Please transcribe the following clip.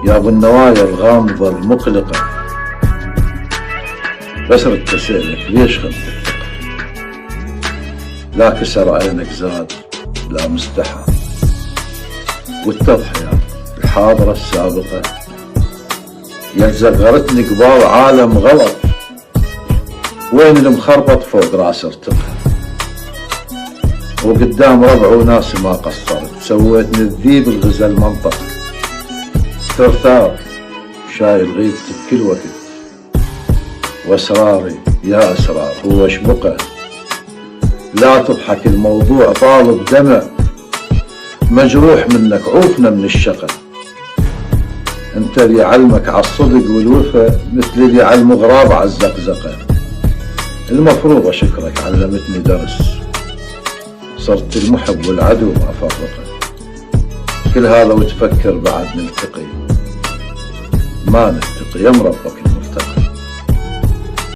يا ابو النوايا الغامضة المقلقة، بس ردت اسألك ليش خنت الثقة؟ لا كسر عينك زاد لا مستحى، والتضحية الحاضرة السابقة يا زغرتني قبال عالم غلط، وين المخربط فوق راس ارتقى، وقدام ربع وناس ما قصرت، سويتني الذيب الغزل منطق، ثرثار شايل غيبتك كل وقت، واسراري يا اسرار هو اشبقه، لا تضحك الموضوع طالب دمع، مجروح منك عوفنا من الشقا، انت اللي علمك عالصدق والوفا مثل اللي عالمغراب عالزقزقه، المفروض اشكرك علمتني درس، صرت المحب والعدو ما فرقه، كل هذا وتفكر بعد نلتقي، ما نلتقي يا مربك